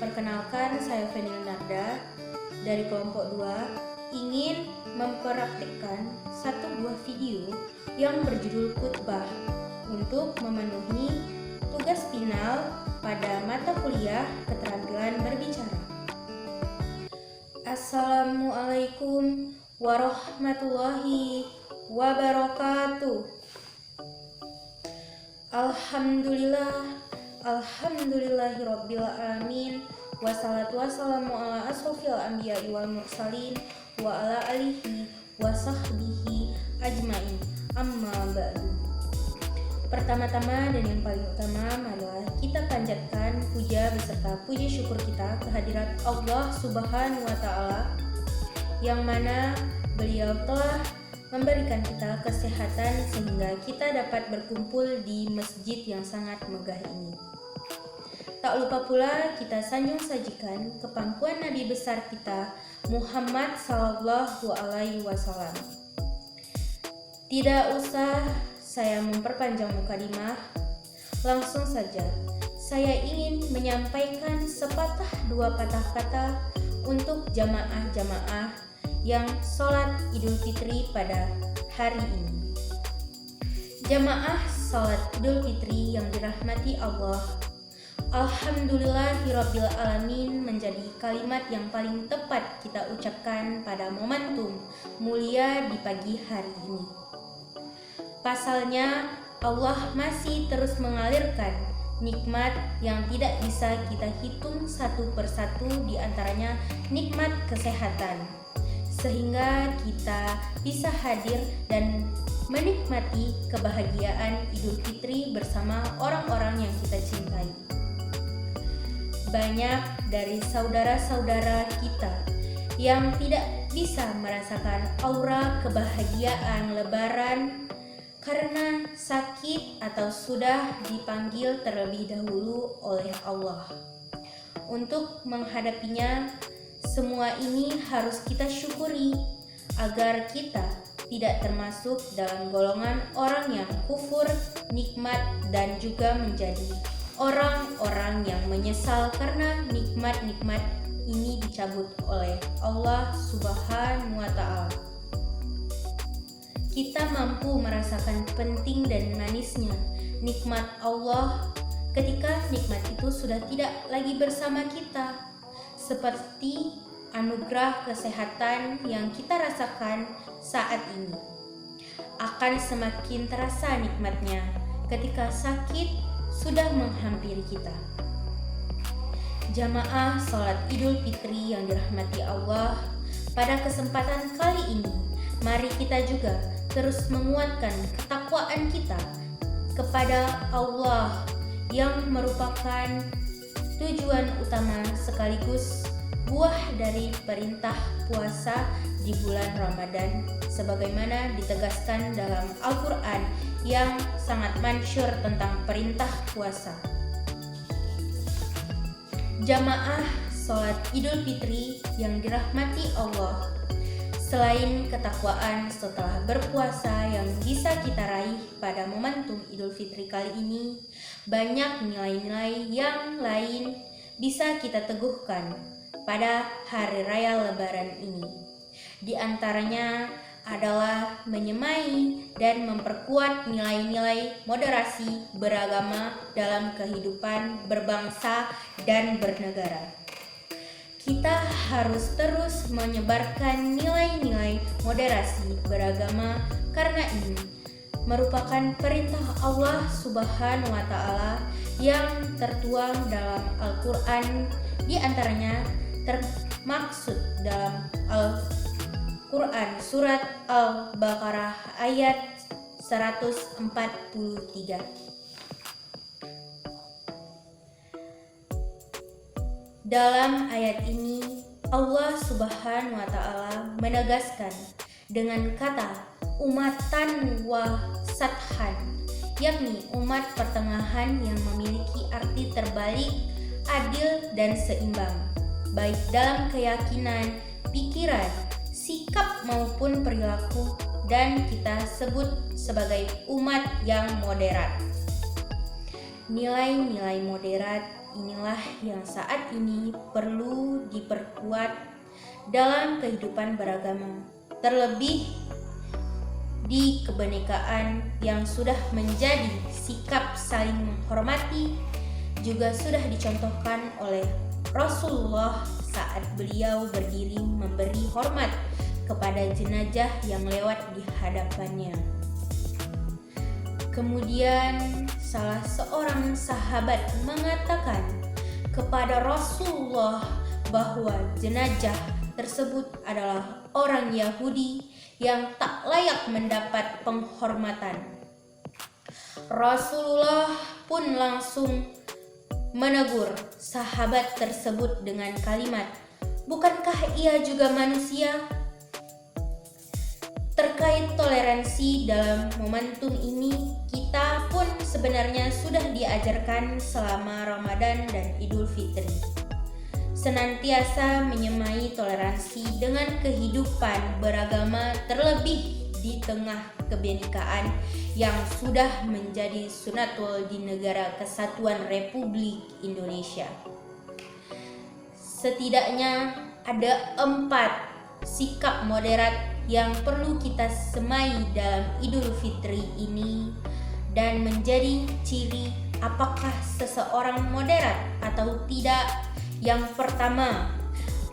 Perkenalkan, saya Feni Narda dari kelompok 2 ingin mempraktikkan satu buah video yang berjudul khutbah untuk memenuhi tugas final pada mata kuliah keterampilan berbicara. Assalamualaikum warahmatullahi wabarakatuh. Alhamdulillahirabbil alamin. Wassalatu wassalamu ala asrofil anbiya'i wal mursalin wa ala alihi wa sahbihi ajmain. Amma ba'du. Pertama-tama dan yang paling utama, marilah kita panjatkan puja beserta puji syukur kita kehadirat Allah Subhanahu wa Ta'ala, yang mana Beliau telah memberikan kita kesehatan sehingga kita dapat berkumpul di masjid yang sangat megah ini. Tak lupa pula kita sanjung sajikan kepangkuan Nabi besar kita Muhammad sallallahu alaihi wasallam. Tidak usah saya memperpanjang mukadimah, langsung saja saya ingin menyampaikan sepatah dua patah kata untuk jamaah-jamaah yang sholat Idul Fitri pada hari ini. Jamaah sholat Idul Fitri yang dirahmati Allah, Alhamdulillahirabbil alamin menjadi kalimat yang paling tepat kita ucapkan pada momentum mulia di pagi hari ini. Pasalnya, Allah masih terus mengalirkan nikmat yang tidak bisa kita hitung satu persatu, di antaranya nikmat kesehatan, sehingga kita bisa hadir dan menikmati kebahagiaan Idul Fitri bersama orang-orang yang kita cintai. Banyak dari saudara-saudara kita yang tidak bisa merasakan aura kebahagiaan Lebaran karena sakit atau sudah dipanggil terlebih dahulu oleh Allah. Untuk menghadapinya, semua ini harus kita syukuri agar kita tidak termasuk dalam golongan orang yang kufur nikmat dan juga menjadi orang-orang yang menyesal karena nikmat-nikmat ini dicabut oleh Allah Subhanahu wa Ta'ala. Kita mampu merasakan penting dan manisnya nikmat Allah ketika nikmat itu sudah tidak lagi bersama kita, seperti anugerah kesehatan yang kita rasakan saat ini. Akan semakin terasa nikmatnya ketika sakit sudah menghampiri kita. Jamaah sholat Idul Fitri yang dirahmati Allah, pada kesempatan kali ini mari kita juga terus menguatkan ketakwaan kita kepada Allah yang merupakan tujuan utama sekaligus buah dari perintah puasa di bulan Ramadan, sebagaimana ditegaskan dalam Al-Quran yang sangat masyhur tentang perintah puasa. Jamaah sholat Idul Fitri yang dirahmati Allah, selain ketakwaan setelah berpuasa yang bisa kita raih pada momentum Idul Fitri kali ini, banyak nilai-nilai yang lain bisa kita teguhkan pada hari raya Lebaran ini. Di antaranya adalah menyemai dan memperkuat nilai-nilai moderasi beragama dalam kehidupan berbangsa dan bernegara. Kita harus terus menyebarkan nilai-nilai moderasi beragama karena ini merupakan perintah Allah Subhanahu wa Ta'ala yang tertuang dalam Al-Quran, di antaranya termaksud dalam Al-Quran surat Al-Baqarah ayat 143. Dalam ayat ini Allah Subhanahu wa Ta'ala menegaskan dengan kata umatan wasathan, yakni umat pertengahan yang memiliki arti terbalik, adil dan seimbang, baik dalam keyakinan, pikiran, sikap maupun perilaku, dan kita sebut sebagai umat yang moderat. Nilai-nilai moderat inilah yang saat ini perlu diperkuat dalam kehidupan beragama, terlebih di kebinekaan yang sudah menjadi sikap saling menghormati juga sudah dicontohkan oleh Rasulullah saat beliau berdiri memberi hormat kepada jenazah yang lewat di hadapannya. Kemudian salah seorang sahabat mengatakan kepada Rasulullah bahwa jenazah tersebut adalah orang Yahudi yang tak layak mendapat penghormatan. Rasulullah pun langsung menegur sahabat tersebut dengan kalimat, "Bukankah ia juga manusia?" Terkait toleransi dalam momentum ini, kita pun sebenarnya sudah diajarkan selama Ramadan dan Idul Fitri. Senantiasa menyemai toleransi dengan kehidupan beragama, terlebih di tengah kebinekaan yang sudah menjadi sunatul di negara Kesatuan Republik Indonesia. Setidaknya ada 4 sikap moderat yang perlu kita semai dalam Idul Fitri ini dan menjadi ciri apakah seseorang moderat atau tidak. Yang pertama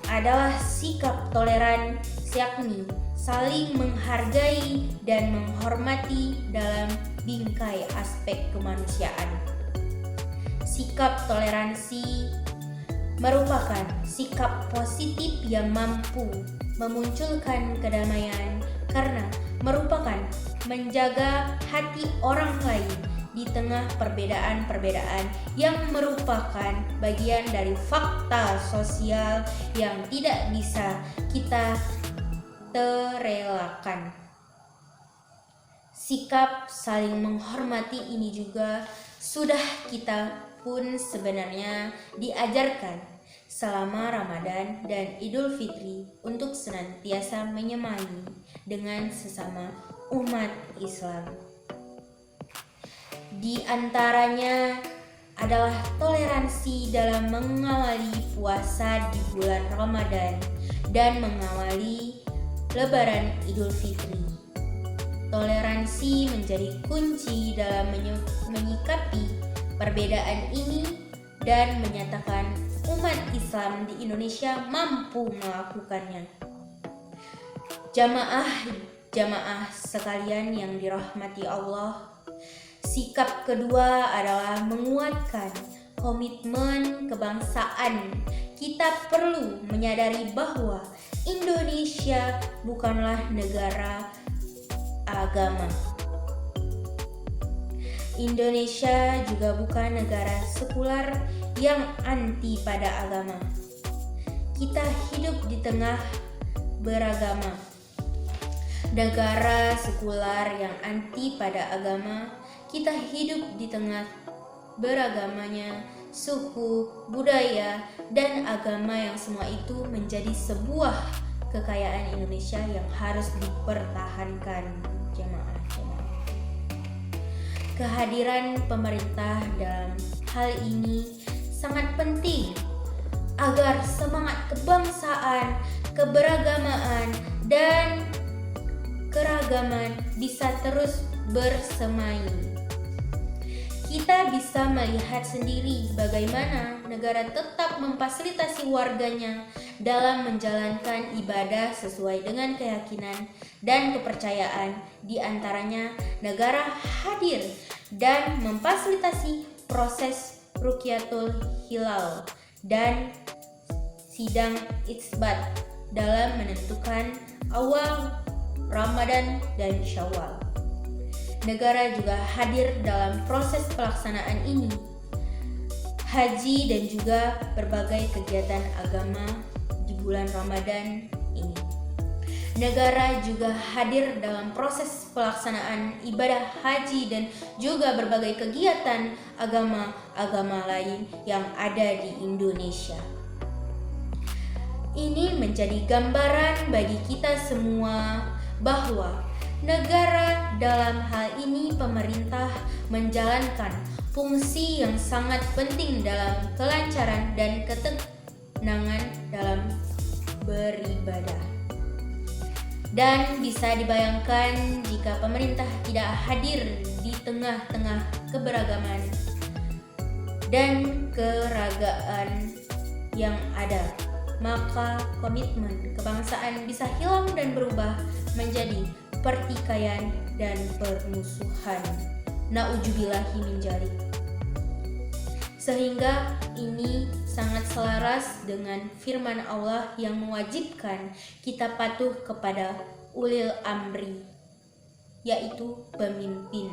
adalah sikap toleran, yakni saling menghargai dan menghormati dalam bingkai aspek kemanusiaan. Sikap toleransi merupakan sikap positif yang mampu memunculkan kedamaian karena merupakan menjaga hati orang lain di tengah perbedaan-perbedaan yang merupakan bagian dari fakta sosial yang tidak bisa kita terelakkan. Sikap saling menghormati ini juga sudah kita pun sebenarnya diajarkan selama Ramadan dan Idul Fitri untuk senantiasa menyemai dengan sesama umat Islam. Di antaranya adalah toleransi dalam mengawali puasa di bulan Ramadan dan mengawali Lebaran Idul Fitri. Toleransi menjadi kunci dalam menyikapi perbedaan ini dan menyatakan umat Islam di Indonesia mampu melakukannya. Jamaah sekalian yang dirahmati Allah, sikap kedua adalah menguatkan komitmen kebangsaan. Kita perlu menyadari bahwa Indonesia bukanlah negara agama. Indonesia juga bukan negara sekular yang anti pada agama. Kita hidup di tengah beragama. Negara sekular yang anti pada agama, kita hidup di tengah beragamanya suku, budaya, dan agama yang semua itu menjadi sebuah kekayaan Indonesia yang harus dipertahankan. Kehadiran pemerintah dalam hal ini sangat penting agar semangat kebangsaan, keberagamaan, dan keragaman bisa terus bersemai. Kita bisa melihat sendiri bagaimana negara tetap memfasilitasi warganya dalam menjalankan ibadah sesuai dengan keyakinan dan kepercayaan. Di antaranya, negara hadir dan memfasilitasi proses Rukyatul Hilal dan sidang isbat dalam menentukan awal Ramadan dan Syawal. Negara juga hadir dalam proses pelaksanaan ini, haji dan juga berbagai kegiatan agama di bulan Ramadan ini. Negara juga hadir dalam proses pelaksanaan ibadah haji dan juga berbagai kegiatan agama lain yang ada di Indonesia. Ini menjadi gambaran bagi kita semua bahwa negara dalam hal ini pemerintah menjalankan fungsi yang sangat penting dalam kelancaran dan ketenangan dalam beribadah. Dan bisa dibayangkan jika pemerintah tidak hadir di tengah-tengah keberagaman dan keragaman yang ada, maka komitmen kebangsaan bisa hilang dan berubah menjadi pertikaian dan permusuhan. Na'udzubillahi min dzalik. Sehingga ini sangat selaras dengan firman Allah yang mewajibkan kita patuh kepada ulil amri, yaitu pemimpin.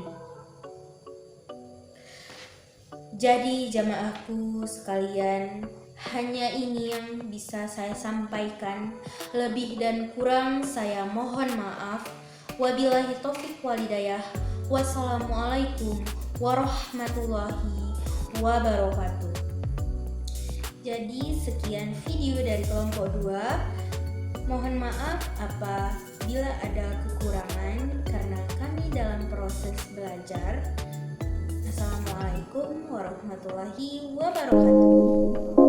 Jadi jamaahku sekalian, hanya ini yang bisa saya sampaikan. Lebih dan kurang saya mohon maaf. Wabillahi taufiq walhidayah. Wassalamualaikum warahmatullahi wabarakatuh. Jadi sekian video dari kelompok 2. Mohon maaf apabila ada kekurangan karena kami dalam proses belajar. Assalamualaikum warahmatullahi wabarakatuh.